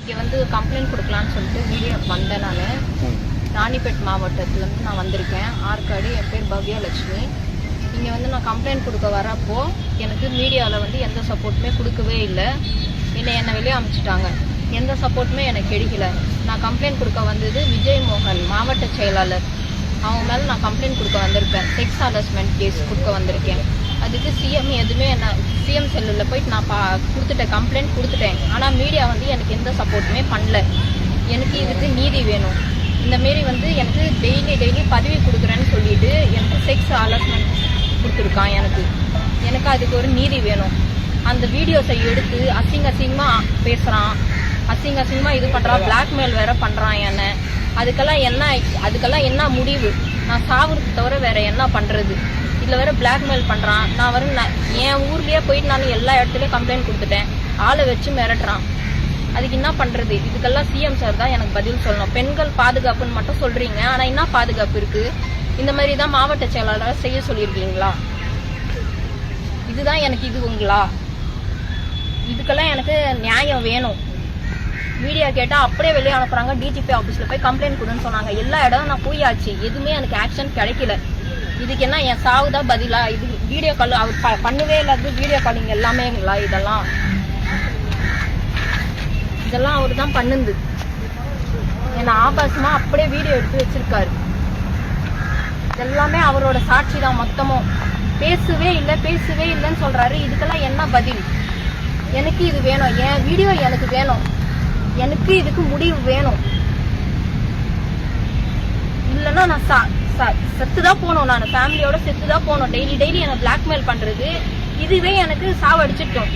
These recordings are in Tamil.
இங்கே வந்து கம்ப்ளைண்ட் கொடுக்கலான்னு சொல்லிட்டு வீடியோ வந்தேன். நான் ராணிப்பேட் மாவட்டத்துலேருந்து நான் வந்திருக்கேன். ஆற்காடு. என் பேர் பவ்யலட்சுமி. இங்கே வந்து நான் கம்ப்ளைண்ட் கொடுக்க வரப்போ எனக்கு மீடியாவில் வந்து எந்த சப்போர்ட்டுமே கொடுக்கவே இல்லை. என்னை வெளியே அனுப்பிச்சிட்டாங்க. எந்த சப்போர்ட்டுமே எனக்கு கிடைக்கல. நான் கம்ப்ளைண்ட் கொடுக்க வந்தது விஜய் மோகன் மாவட்ட செயலாளர். அவங்க மேலே நான் கம்ப்ளைண்ட் கொடுக்க வந்திருக்கேன். செக்ஸ் ஹராஸ்மெண்ட் கேஸ் கொடுக்க வந்திருக்கேன். அதுக்கு சிஎம் எதுவுமே சிஎம் செல்லில் போயிட்டு நான் கொடுத்துட்டேன், கம்ப்ளைண்ட் கொடுத்துட்டேன். ஆனால் மீடியா வந்து எனக்கு எந்த சப்போர்ட்டுமே பண்ணல. எனக்கு இதுக்கு நீதி வேணும். இந்தமாரி வந்து எனக்கு டெய்லி பதவி கொடுக்குறேன்னு சொல்லிட்டு எனக்கு செக்ஸ் ஹராஸ்மெண்ட் கொடுத்துருக்கான். எனக்கு அதுக்கு ஒரு நீதி வேணும். அந்த வீடியோஸை எடுத்து அசிங்கமாக பேசுகிறான், அசிங்கமாக இது பண்ணுறான், பிளாக்மெயில் வேற பண்ணுறான் என்ன. அதுக்கெல்லாம் என்ன முடிவு? நான் சாவுறது தவிர வேற என்ன பண்ணுறது? இதில் வேற பிளாக்மெயில் பண்ணுறான். நான் என் ஊர்லேயே போயிட்டு நான் எல்லா இடத்துலையும் கம்ப்ளைண்ட் கொடுத்துட்டேன். ஆளை வச்சு மிரட்டுறான். அதுக்கு என்ன பண்ணுறது? இதுக்கெல்லாம் சிஎம் சார் தான் எனக்கு பதில் சொல்லணும். பெண்கள் பாதுகாப்புன்னு மட்டும் சொல்கிறீங்க, ஆனால் என்ன பாதுகாப்பு இருக்குது? இந்த மாதிரி தான் மாவட்ட செயலாளராக செய்ய சொல்லியிருக்கீங்களா? இதுதான் எனக்கு இதுங்களா? இதுக்கெல்லாம் எனக்கு நியாயம் வேணும். மீடியா கேட்டால் அப்படியே வெளியே அனுப்புகிறாங்க. டிஜிபி ஆஃபீஸில் போய் கம்ப்ளைண்ட் கொடுன்னு சொன்னாங்க. எல்லா இடம் நான் போயாச்சு, எதுவுமே எனக்கு ஆக்ஷன் கிடைக்கல. இதுக்கு என்ன என் சாவுதான் பதிலா? இது வீடியோ கால் அவர் பண்ணவே இல்லாது வீடியோ காலிங் எல்லாமேங்களா? இதெல்லாம் அவர் தான் பண்ணுது. என்னை ஆபாசமாக அப்படியே வீடியோ எடுத்து வச்சிருக்காரு. எல்லாமே அவரோட சாட்சி தான். மொத்தமும் பேசவே இல்லைன்னு சொல்றாரு. இதுக்கெல்லாம் என்ன பதில்? எனக்கு இது வேணும். என் வீடியோ எனக்கு வேணும். எனக்கு இதுக்கு முடிவு வேணும். இல்லைன்னா நான் செத்துதான் போகணும். நான் ஃபேமிலியோட செத்துதான் போகணும். டெய்லி என்னை பிளாக்மெயில் பண்றது இதுவே எனக்கு சாவடிச்சிட்டோம்.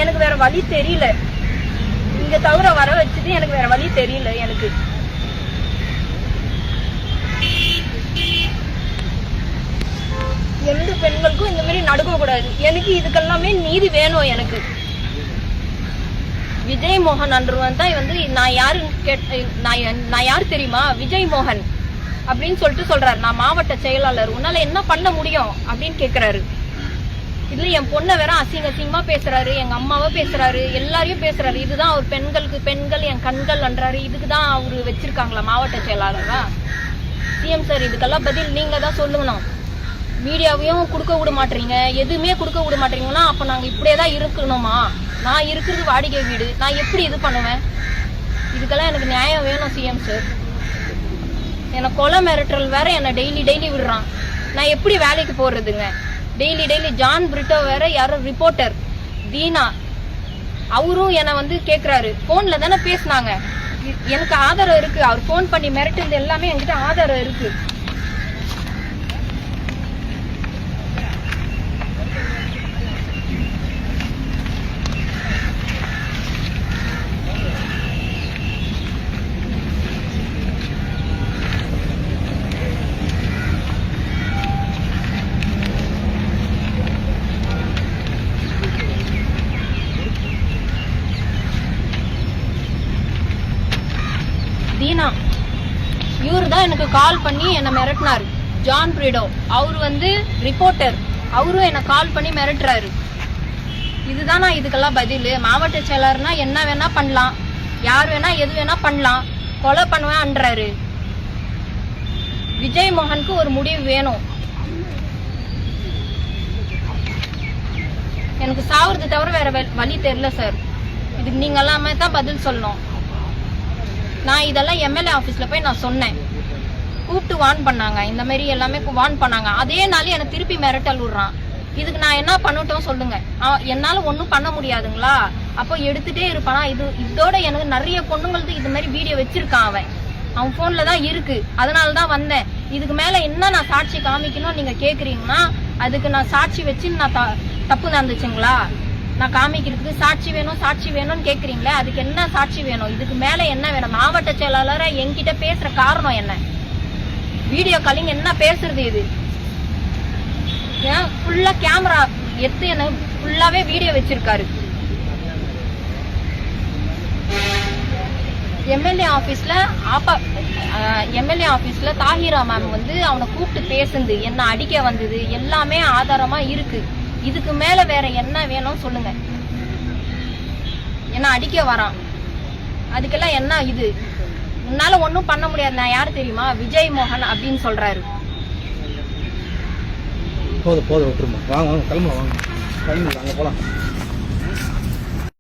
எனக்கு வேற வழி தெரியல. இங்க தவிர வர வச்சது எனக்கு வேற வழி தெரியல. எனக்கு எந்த பெண்களுக்கும் இந்த மாதிரி நடக்க கூடாது. எனக்கு இதுக்கெல்லாமே நீதி வேணும். எனக்கு விஜய் மோகன் அன்றவன் தான் வந்து நான் யாரு தெரியுமா? விஜய் மோகன் அப்படின்னு சொல்றாரு. நான் மாவட்ட செயலாளர், உன்னால என்ன பண்ண முடியும் அப்படின்னு கேக்குறாரு. இதுல என் பொண்ணை வேற அசிங்கமா பேசுறாரு, எங்க அம்மாவை பேசுறாரு, எல்லாரையும் பேசுறாரு. இதுதான் அவர் பெண்கள் என் கண்கள் அன்றாரு. இதுக்குதான் அவரு வச்சிருக்காங்களா மாவட்ட செயலாளரா? சிஎம் சார், இதுக்கெல்லாம் பதில் நீங்க தான் சொல்லணும். மீடியாவையும் கொடுக்க விட மாட்டீங்க, எதுவுமே கொடுக்க விட மாட்டீங்கன்னா அப்ப நாங்க இப்படியே தான் இருக்கணுமா? நான் இருக்கிறது வாடகை வீடு, நான் எப்படி இது பண்ணுவேன்? இதுக்கெல்லாம் எனக்கு நியாயம் வேணும் சிஎம் சார். எனக்கு கொலை மிரட்டல் வேற என்னை டெய்லி விடுறான். நான் எப்படி வேலைக்கு போடுறதுங்க? டெய்லி ஜான் பிரிட்டோ வேற யாரோ ரிப்போர்ட்டர் தீனா, அவரும் என்னை வந்து கேட்குறாரு. ஃபோனில் தானே பேசினாங்க. எனக்கு ஆதாரம் இருக்கு. அவர் ஃபோன் பண்ணி மிரட்டுறது எல்லாமே என்கிட்ட ஆதாரம் இருக்கு. தீனா இவரு தான் எனக்கு கால் பண்ணி என்னை மிரட்டினாரு. ஜான் பிரிடோ அவரு வந்து ரிப்போர்ட்டர், அவரும் என்னை கால் பண்ணி மிரட்டுறாரு. இதுதான் நான் இதுக்கெல்லாம் பதில். மாவட்ட செயலர்னா என்ன வேணா பண்ணலாம், யார் வேணா எது வேணா பண்ணலாம், கொலை பண்ணுவேன்ன்றாரு. விஜய் மோகனுக்கு ஒரு முடிவு வேணும். எனக்கு சாவுறது தவிர வேற வழி தெரியல சார். இதுக்கு நீங்க எல்லாமே தான் பதில் சொல்லணும். நான் இதெல்லாம் எம்எல்ஏ ஆஃபீஸில் போய் நான் சொன்னேன். கூப்பிட்டு வான் பண்ணாங்க. இந்த மாதிரி எல்லாமே வான் பண்ணாங்க. அதே நாள் என்னை திருப்பி மிரட்டல் விடுறான். இதுக்கு நான் என்ன பண்ணட்டும் சொல்லுங்க? என்னால் ஒன்றும் பண்ண முடியாதுங்களா? அப்போ எடுத்துகிட்டே இருப்பானா? இதோட எனக்கு நிறைய பொண்ணுங்களுக்கு இது மாதிரி வீடியோ வச்சிருக்கான். அவன் ஃபோனில் தான் இருக்கு. அதனால தான் வந்தேன். இதுக்கு மேலே என்ன நான் சாட்சி காமிக்கணும் நீங்கள் கேட்குறீங்கன்னா, அதுக்கு நான் சாட்சி வச்சு நான் தப்பு நடந்துச்சுங்களா? நான் காமிக்கிறதுக்கு சாட்சி வேணும்னு கேட்குறீங்களே, அதுக்கு என்ன சாட்சி வேணும்? இதுக்கு மேலே என்ன வேணும்? மாவட்ட செயலாளரை என்கிட்ட பேசுகிற காரணம் என்ன? வீடியோ காலிங் என்ன பேசுறது? இது ஏன் ஃபுல்லாக கேமரா எடுத்து என்ன ஃபுல்லாகவே வீடியோ வச்சிருக்காரு. எம்எல்ஏ ஆஃபீஸில் தாஹிரா மேம் வந்து அவனை கூப்பிட்டு பேசுனது, என்ன அடிக்க வந்தது எல்லாமே ஆதாரமாக இருக்கு. இதுக்கு மேல வேற என்ன வேணும் சொல்லுங்க? என்ன அடிக்க வரான். அதுக்கெல்லாம் என்ன இது? உன்னால ஒன்றும் பண்ண முடியாது. நான் யாரு தெரியுமா? விஜய் மோகன் அப்படின்னு சொல்றாரு. போதும் விட்டுருமா, வாங்க கிளம்பலாம், வாங்க அங்கே போகலாம்.